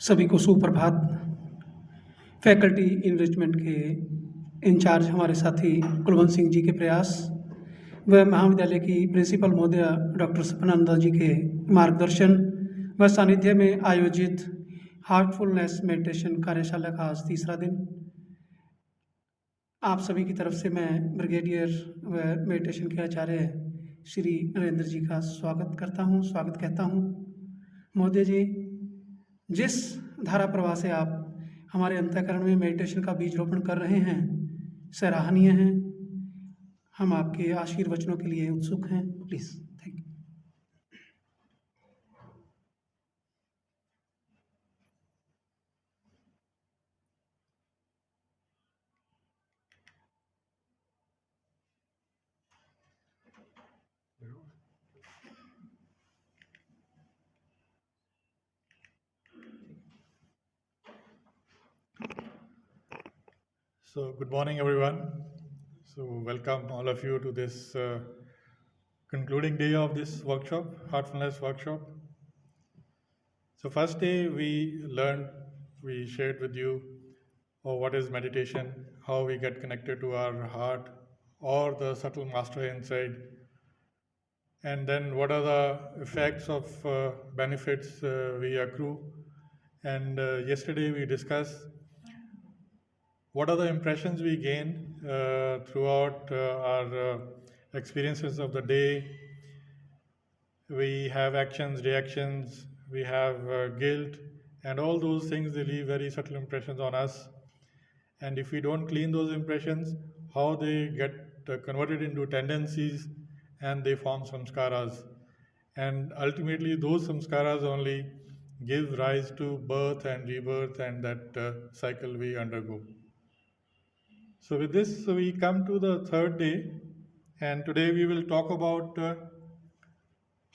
सभी को सुप्रभात। फैकल्टी इनरिचमेंट के इंचार्ज हमारे साथी कुलवंत सिंह जी के प्रयास व महाविद्यालय की प्रिंसिपल महोदया डॉक्टर सपनानंदा जी के मार्गदर्शन व सानिध्य में आयोजित हार्टफुलनेस मेडिटेशन कार्यशाला का आज तीसरा दिन। आप सभी की तरफ से मैं ब्रिगेडियर व मेडिटेशन के आचार्य श्री नरेंद्र जी का स्वागत कहता हूँ। महोदय जी, जिस धारा प्रवाह से आप हमारे अंतःकरण में मेडिटेशन का बीज रोपण कर रहे हैं, सराहनीय हैं। हम आपके आशीर्वचनों के लिए उत्सुक हैं। Please, thank you. So, good morning, everyone. So, welcome all of you to this concluding day of this workshop, Heartfulness workshop. So, first day we shared with you what is meditation, how we get connected to our heart or the subtle master inside, and then what are the effects of benefits we accrue. And yesterday we discussed what are the impressions we gain throughout our experiences of the day. We have actions, reactions, we have guilt, and all those things, they leave very subtle impressions on us. And if we don't clean those impressions, how they get converted into tendencies and they form samskaras. And ultimately, those samskaras only give rise to birth and rebirth and that cycle we undergo. So, with this, we come to the third day, and today we will talk about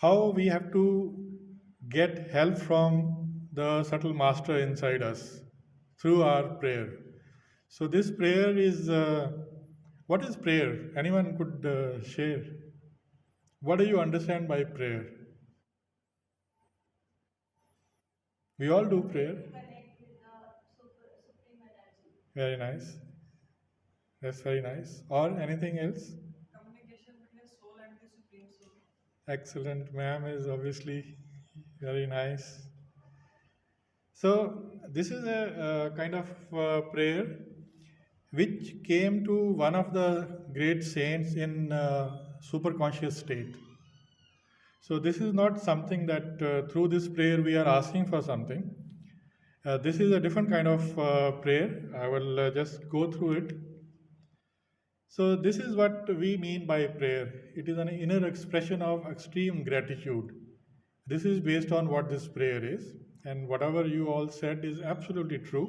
how we have to get help from the subtle master inside us through our prayer. So, this prayer is what is prayer? Anyone could share? What do you understand by prayer? We all do prayer. Very nice. That's very nice. Or anything else? Communication between soul and the supreme soul. Excellent. Ma'am is obviously very nice. So, this is a kind of prayer which came to one of the great saints in superconscious state. So, this is not something that through this prayer we are asking for something. This is a different kind of prayer. I will just go through it. So, this is what we mean by prayer. It is an inner expression of extreme gratitude. This is based on what this prayer is, and whatever you all said is absolutely true.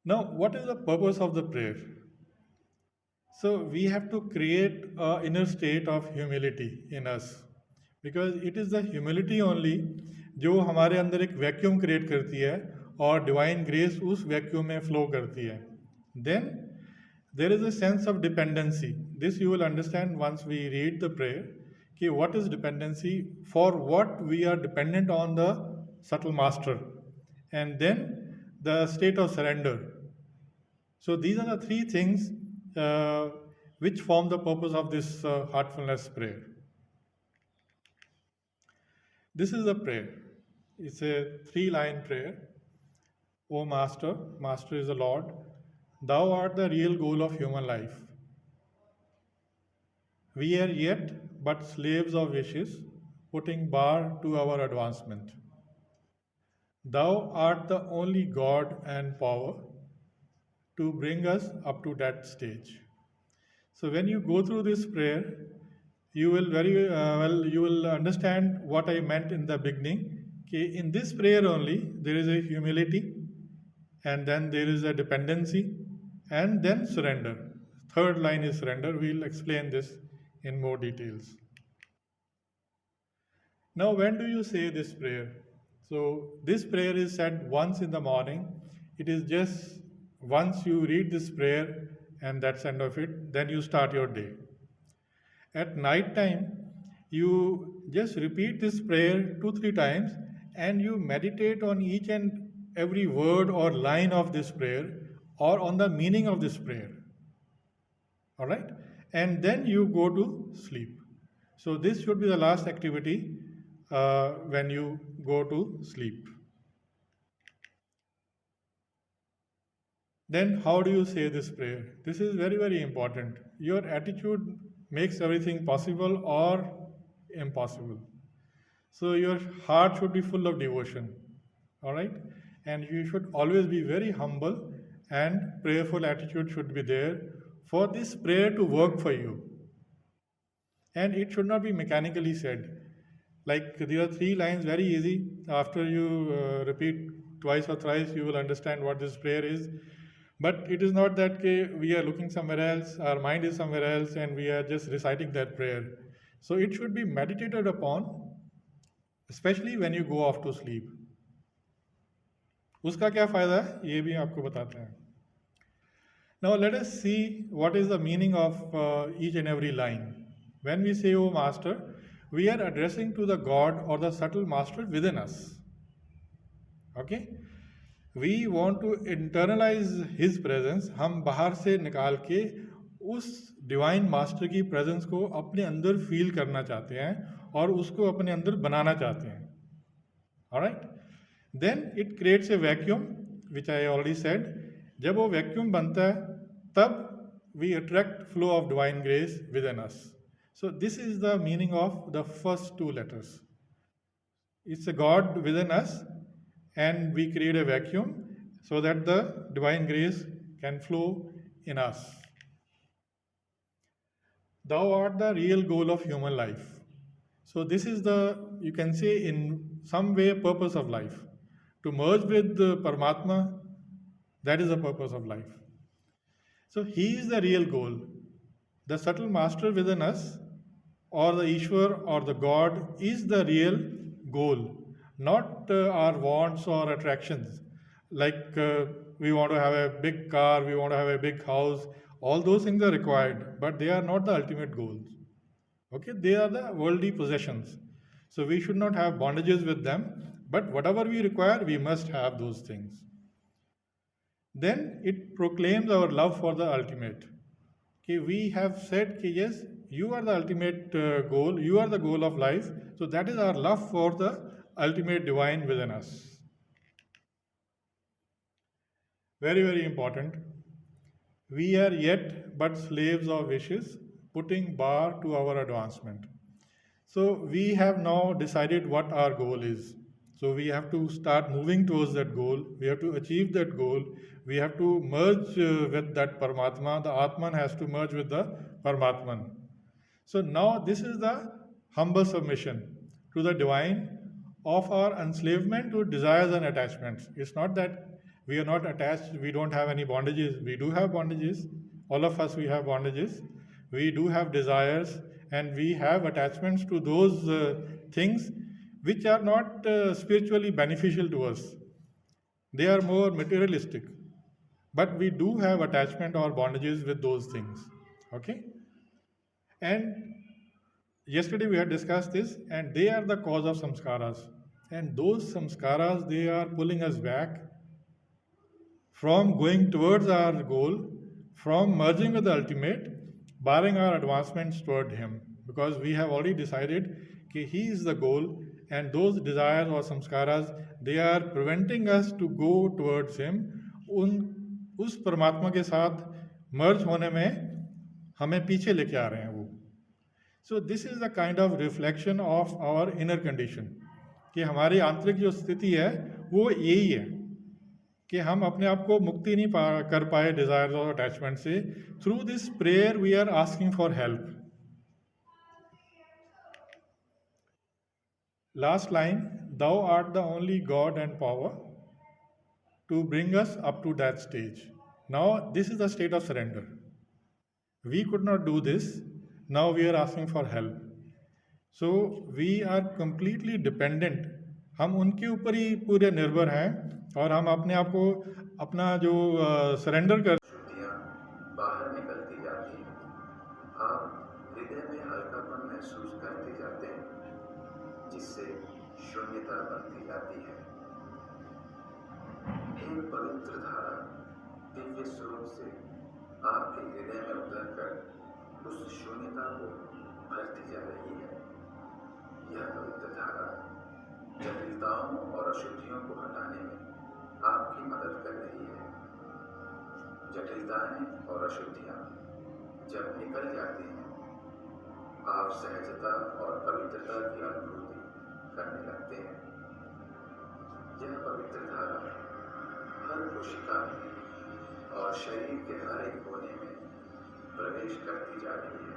Now, what is the purpose of the prayer? So, we have to create an inner state of humility in us, because it is the humility only जो हमारे अंदर एक vacuum create करती है और divine grace उस vacuum में flow करती है. Then there is a sense of dependency. This you will understand once we read the prayer. कि what is dependency, for what we are dependent on the subtle master, and then the state of surrender. So these are the three things which form the purpose of this heartfulness prayer. This is a prayer. It's a 3-line prayer. O Master, Master is the Lord, Thou art the real goal of human life. We are yet but slaves of wishes, putting bar to our advancement. Thou art the only God and power to bring us up to that stage. So when you go through this prayer, you will you will understand what I meant in the beginning. Okay, in this prayer only there is a humility, and then there is a dependency, and then surrender. Third line is surrender. We'll explain this in more details. Now, when do you say this prayer? So, this prayer is said once in the morning. It is just once you read this prayer, and that's the end of it, then you start your day. At night time, you just repeat this prayer 2-3 times, and you meditate on each and every word or line of this prayer or on the meaning of this prayer. All right? And then you go to sleep. So, this should be the last activity when you go to sleep. Then, how do you say this prayer? This is very, very important. Your attitude makes everything possible or impossible. So, your heart should be full of devotion. All right? And you should always be very humble, and prayerful attitude should be there for this prayer to work for you. And it should not be mechanically said. Like there are 3 lines, very easy. After you repeat twice or thrice, you will understand what this prayer is. But it is not that we are looking somewhere else, our mind is somewhere else, and we are just reciting that prayer. So it should be meditated upon, especially when you go off to sleep. उसका क्या फ़ायदा है ये भी आपको बताते हैं. Now let us see what is the meaning of each and every line. When we say, "O Master," we are addressing to the God or the subtle Master within us. Okay? We want to internalize His presence. हम बाहर से निकाल के उस divine master की presence को अपने अंदर फील करना चाहते हैं और उसको अपने अंदर बनाना चाहते हैं. Alright? Then it creates a vacuum, which I already said. जब वो वैक्यूम बनता है तब we attract flow of divine grace within us. So this is the meaning of the first 2 letters. It's a God within us, and we create a vacuum so that the divine grace can flow in us. Thou art the real goal of human life. So this is the, you can say in some way, purpose of life. To merge with the Paramatma, that is the purpose of life. So He is the real goal. The subtle master within us, or the Ishwar or the God, is the real goal, not our wants or attractions. Like we want to have a big car, we want to have a big house, all those things are required, but they are not the ultimate goals. Okay, they are the worldly possessions. So we should not have bondages with them, but whatever we require, we must have those things. Then it proclaims our love for the ultimate. Okay, we have said, okay, yes, you are the ultimate goal, you are the goal of life. So that is our love for the ultimate divine within us. Very, very important. We are yet but slaves of wishes, putting bar to our advancement. So we have now decided what our goal is. So we have to start moving towards that goal. We have to achieve that goal. We have to merge with that Paramatma. The Atman has to merge with the Paramatman. So now this is the humble submission to the divine of our enslavement to desires and attachments. It's not that we are not attached, we don't have any bondages. We do have bondages. All of us, we have bondages. We do have desires, and we have attachments to those things which are not spiritually beneficial to us. They are more materialistic. But we do have attachment or bondages with those things. Okay? And yesterday we had discussed this, and they are the cause of samskaras. And those samskaras, they are pulling us back from going towards our goal, from merging with the ultimate, barring our advancements toward Him. Because we have already decided that He is the goal, and those desires or samskaras, they are preventing us to go towards Him. उस परमात्मा के साथ मर्ज होने में हमें पीछे लेके आ रहे हैं वो. So this is the kind of reflection of our inner condition. कि हमारी आंतरिक जो स्थिति है वो यही है कि हम अपने आप को मुक्ति नहीं कर पाए डिजायर और अटैचमेंट से. Through this prayer we are asking for help. Last line, thou art the only God and power to bring us up to that stage. Now, this is the state of surrender. We could not do this. Now we are asking for help. So, we are completely dependent. हम उनके ऊपर ही पूरे निर्भर हैं और हम अपने आप को अपना जो सरेंडर कर शुद्धियाँ बाहर निकलती जाती हैं. आप हृदय में हल्कापन महसूस करते जाते हैं, जिससे शून्यता बनती जाती है। एक पवित्र धारा दिव्य स्रोत से आपके हृदय में उतरकर उस शून्यता को भरती जा रही है। यह पवित्र धारा जटिलताओं और अशुद्धियों को हटाने में आपकी मदद कर रही है। जटिलताएं और अशुद्धियां जब निकल जाती हैं, आप सहजता और पवित्रता की अनुभूति करने लगते हैं। यह पवित्र धारा हर कोशिका में और शरीर के हर एक कोने में प्रवेश करती जा रही है।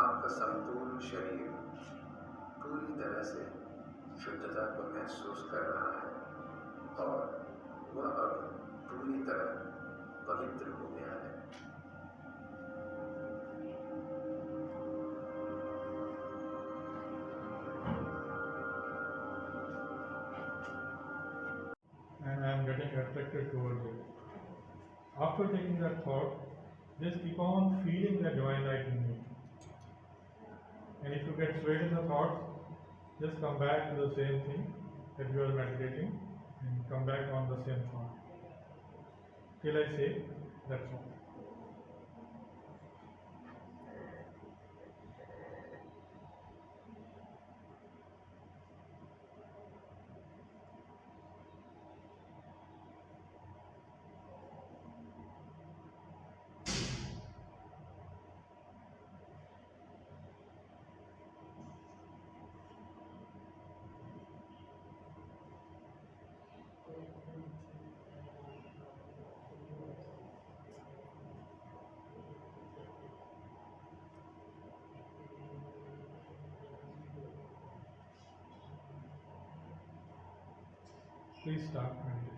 आपका संपूर्ण शरीर पूरी तरह से शुद्धता को महसूस कर रहा है और वह अब पूरी तरह पवित्र हो गया है। And I am getting attracted towards it. After taking that thought, just keep on feeling that divine light in me. And if you get swayed in the thoughts, just come back to the same thing that you are meditating and come back on the same thought. Till I say, that's all. Please start meditating.